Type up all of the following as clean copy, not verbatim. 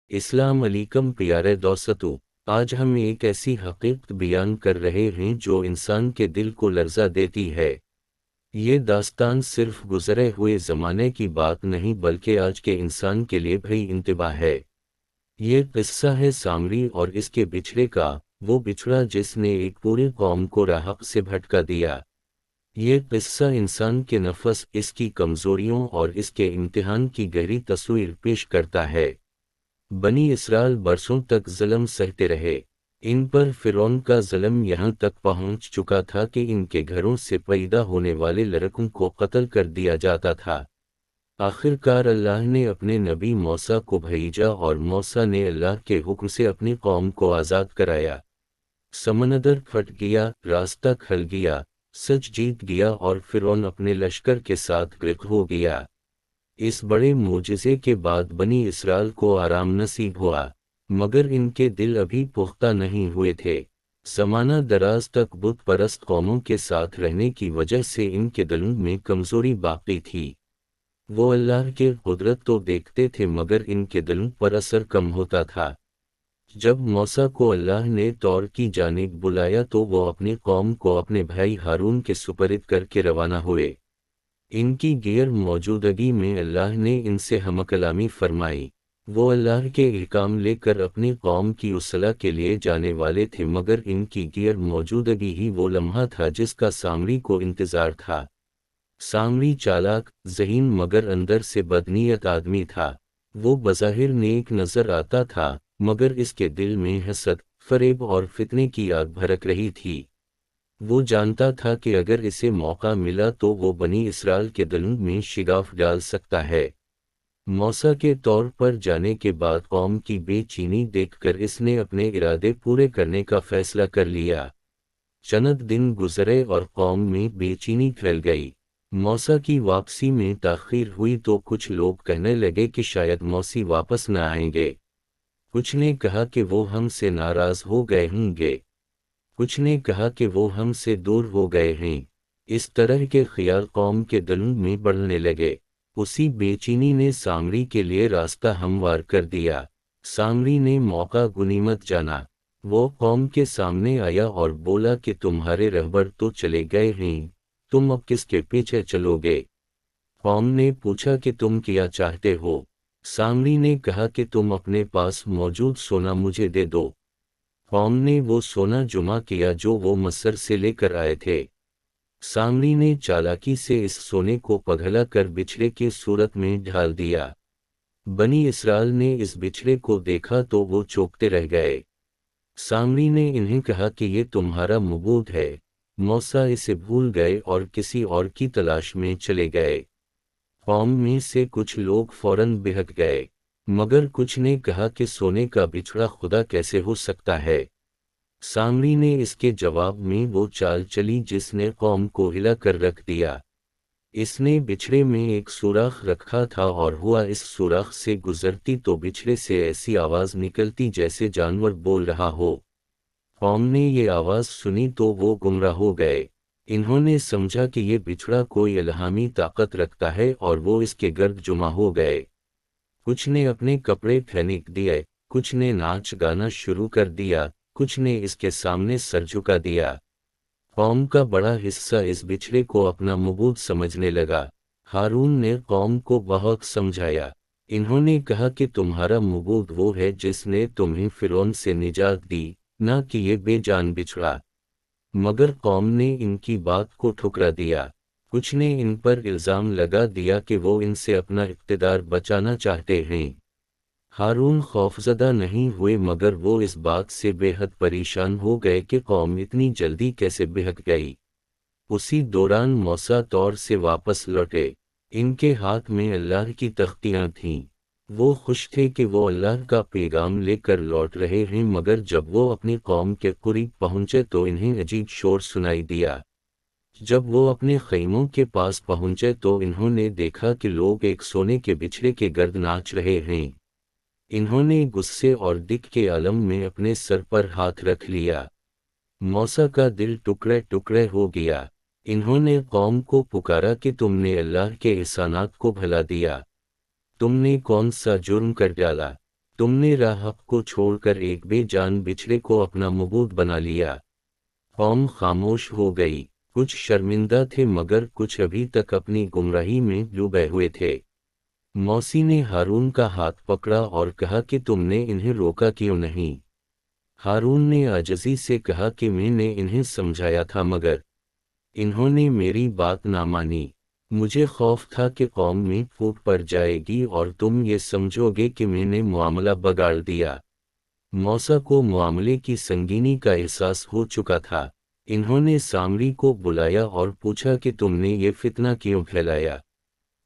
السلام علیکم پیارے دوستو، آج ہم ایک ایسی حقیقت بیان کر رہے ہیں جو انسان کے دل کو لرزا دیتی ہے۔ یہ داستان صرف گزرے ہوئے زمانے کی بات نہیں بلکہ آج کے انسان کے لیے بھی انتباہ ہے۔ یہ قصہ ہے سامری اور اس کے بچھڑے کا، وہ بچھڑا جس نے ایک پوری قوم کو راہ سے بھٹکا دیا۔ یہ قصہ انسان کے نفس، اس کی کمزوریوں اور اس کے امتحان کی گہری تصویر پیش کرتا ہے۔ بنی اسرائیل برسوں تک ظلم سہتے رہے۔ ان پر فرعون کا ظلم یہاں تک پہنچ چکا تھا کہ ان کے گھروں سے پیدا ہونے والے لڑکوں کو قتل کر دیا جاتا تھا۔ آخر کار اللہ نے اپنے نبی موسیٰ کو بھیجا اور موسیٰ نے اللہ کے حکم سے اپنی قوم کو آزاد کرایا۔ سمندر پھٹ گیا، راستہ کھل گیا، سچ جیت گیا اور فرعون اپنے لشکر کے ساتھ غرق ہو گیا۔ اس بڑے معجزے کے بعد بنی اسرائیل کو آرام نصیب ہوا، مگر ان کے دل ابھی پختہ نہیں ہوئے تھے۔ زمانہ دراز تک بت پرست قوموں کے ساتھ رہنے کی وجہ سے ان کے دلوں میں کمزوری باقی تھی۔ وہ اللہ کے قدرت تو دیکھتے تھے مگر ان کے دلوں پر اثر کم ہوتا تھا۔ جب موسیٰ کو اللہ نے طور کی جانب بلایا تو وہ اپنی قوم کو اپنے بھائی ہارون کے سپرد کر کے روانہ ہوئے۔ ان کی غیر موجودگی میں اللہ نے ان سے ہم کلامی فرمائی۔ وہ اللہ کے احکام لے کر اپنی قوم کی اصلاح کے لیے جانے والے تھے مگر ان کی غیر موجودگی ہی وہ لمحہ تھا جس کا سامری کو انتظار تھا۔ سامری چالاک، ذہین مگر اندر سے بدنیت آدمی تھا۔ وہ بظاہر نیک نظر آتا تھا مگر اس کے دل میں حسد، فریب اور فتنے کی آگ بھڑک رہی تھی۔ وہ جانتا تھا کہ اگر اسے موقع ملا تو وہ بنی اسرائیل کے دلوں میں شگاف ڈال سکتا ہے۔ موسیٰ کے طور پر جانے کے بعد قوم کی بے چینی دیکھ کر اس نے اپنے ارادے پورے کرنے کا فیصلہ کر لیا۔ چند دن گزرے اور قوم میں بے چینی پھیل گئی۔ موسیٰ کی واپسی میں تاخیر ہوئی تو کچھ لوگ کہنے لگے کہ شاید موسیٰ واپس نہ آئیں گے۔ کچھ نے کہا کہ وہ ہم سے ناراض ہو گئے ہوں گے۔ کچھ نے کہا کہ وہ ہم سے دور ہو گئے ہیں۔ اس طرح کے خیال قوم کے دلوں میں بڑھنے لگے۔ اسی بے چینی نے سامری کے لیے راستہ ہموار کر دیا۔ سامری نے موقع غنیمت جانا۔ وہ قوم کے سامنے آیا اور بولا کہ تمہارے رہبر تو چلے گئے ہیں، تم اب کس کے پیچھے چلو گے؟ قوم نے پوچھا کہ تم کیا چاہتے ہو؟ سامری نے کہا کہ تم اپنے پاس موجود سونا مجھے دے دو۔ قوم نے وہ سونا جمع کیا جو وہ مصر سے لے کر آئے تھے۔ سامری نے چالاکی سے اس سونے کو پگھلا کر بچھڑے کی صورت میں ڈھال دیا۔ بنی اسرائیل نے اس بچھڑے کو دیکھا تو وہ چونکتے رہ گئے۔ سامری نے انہیں کہا کہ یہ تمہارا معبود ہے۔ موسیٰ اسے بھول گئے اور کسی اور کی تلاش میں چلے گئے۔ قوم میں سے کچھ لوگ فوراً بہک گئے، مگر کچھ نے کہا کہ سونے کا بچھڑا خدا کیسے ہو سکتا ہے؟ سامری نے اس کے جواب میں وہ چال چلی جس نے قوم کو ہلا کر رکھ دیا۔ اس نے بچھڑے میں ایک سوراخ رکھا تھا اور ہوا اس سوراخ سے گزرتی تو بچھڑے سے ایسی آواز نکلتی جیسے جانور بول رہا ہو۔ قوم نے یہ آواز سنی تو وہ گمراہ ہو گئے۔ انہوں نے سمجھا کہ یہ بچھڑا کوئی الہامی طاقت رکھتا ہے اور وہ اس کے گرد جمع ہو گئے۔ کچھ نے اپنے کپڑے پھینک دیے، کچھ نے ناچ گانا شروع کر دیا، کچھ نے اس کے سامنے سر جھکا دیا۔ قوم کا بڑا حصہ اس بچھڑے کو اپنا معبود سمجھنے لگا۔ ہارون نے قوم کو بہت سمجھایا۔ انہوں نے کہا کہ تمہارا معبود وہ ہے جس نے تمہیں فرعون سے نجات دی، نہ کہ یہ بے جان بچھڑا۔ مگر قوم نے ان کی بات کو ٹھکرا دیا۔ کچھ نے ان پر الزام لگا دیا کہ وہ ان سے اپنا اقتدار بچانا چاہتے ہیں۔ ہارون خوفزدہ نہیں ہوئے مگر وہ اس بات سے بے حد پریشان ہو گئے کہ قوم اتنی جلدی کیسے بہک گئی۔ اسی دوران موسیٰ طور سے واپس لوٹے۔ ان کے ہاتھ میں اللہ کی تختیاں تھیں۔ وہ خوش تھے کہ وہ اللہ کا پیغام لے کر لوٹ رہے ہیں مگر جب وہ اپنی قوم کے قریب پہنچے تو انہیں عجیب شور سنائی دیا۔ جب وہ اپنے خیموں کے پاس پہنچے تو انہوں نے دیکھا کہ لوگ ایک سونے کے بچھڑے کے گرد ناچ رہے ہیں۔ انہوں نے غصے اور دکھ کے عالم میں اپنے سر پر ہاتھ رکھ لیا۔ موسیٰ کا دل ٹکڑے ٹکڑے ہو گیا۔ انہوں نے قوم کو پکارا کہ تم نے اللہ کے احسانات کو بھلا دیا۔ تم نے کون سا جرم کر ڈالا؟ تم نے راہ حق کو چھوڑ کر ایک بے جان بچھڑے کو اپنا معبود بنا لیا۔ قوم خاموش ہو گئی، کچھ شرمندہ تھے مگر کچھ ابھی تک اپنی گمراہی میں ڈوبے ہوئے تھے۔ موسی نے ہارون کا ہاتھ پکڑا اور کہا کہ تم نے انہیں روکا کیوں نہیں؟ ہارون نے عاجزی سے کہا کہ میں نے انہیں سمجھایا تھا مگر انہوں نے میری بات نہ مانی۔ مجھے خوف تھا کہ قوم میں پھوٹ پڑ جائے گی اور تم یہ سمجھو گے کہ میں نے معاملہ بگاڑ دیا۔ موسیٰ کو معاملے کی سنگینی کا احساس ہو چکا تھا۔ انہوں نے سامری کو بلایا اور پوچھا کہ تم نے یہ فتنہ کیوں پھیلایا؟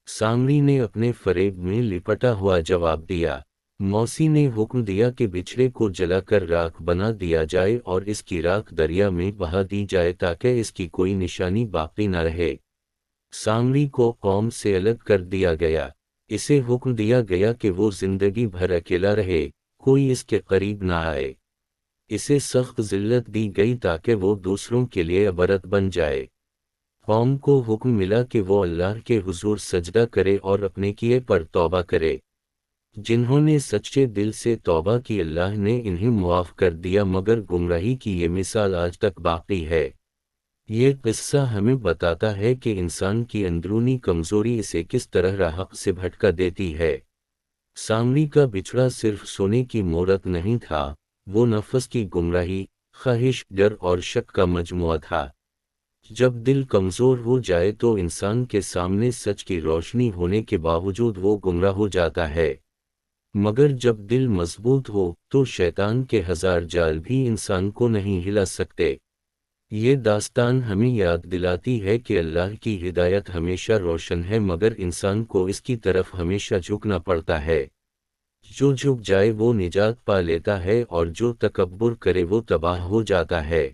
سامری نے اپنے فریب میں لپٹا ہوا جواب دیا۔ موسی نے حکم دیا کہ بچھڑے کو جلا کر راکھ بنا دیا جائے اور اس کی راکھ دریا میں بہا دی جائے تاکہ اس کی کوئی نشانی باقی نہ رہے۔ سامری کو قوم سے الگ کر دیا گیا۔ اسے حکم دیا گیا کہ وہ زندگی بھر اکیلا رہے، کوئی اس کے قریب نہ آئے۔ اسے سخت ذلت دی گئی تاکہ وہ دوسروں کے لیے عبرت بن جائے۔ قوم کو حکم ملا کہ وہ اللہ کے حضور سجدہ کرے اور اپنے کیے پر توبہ کرے۔ جنہوں نے سچے دل سے توبہ کی اللہ نے انہیں معاف کر دیا، مگر گمراہی کی یہ مثال آج تک باقی ہے۔ یہ قصہ ہمیں بتاتا ہے کہ انسان کی اندرونی کمزوری اسے کس طرح راہ حق سے بھٹکا دیتی ہے۔ سامری کا بچھڑا صرف سونے کی مورت نہیں تھا، وہ نفس کی گمراہی، خواہش، ڈر اور شک کا مجموعہ تھا۔ جب دل کمزور ہو جائے تو انسان کے سامنے سچ کی روشنی ہونے کے باوجود وہ گمراہ ہو جاتا ہے، مگر جب دل مضبوط ہو تو شیطان کے ہزار جال بھی انسان کو نہیں ہلا سکتے۔ یہ داستان ہمیں یاد دلاتی ہے کہ اللہ کی ہدایت ہمیشہ روشن ہے، مگر انسان کو اس کی طرف ہمیشہ جھکنا پڑتا ہے۔ جو جھک جائے وہ نجات پا لیتا ہے اور جو تکبر کرے وہ تباہ ہو جاتا ہے۔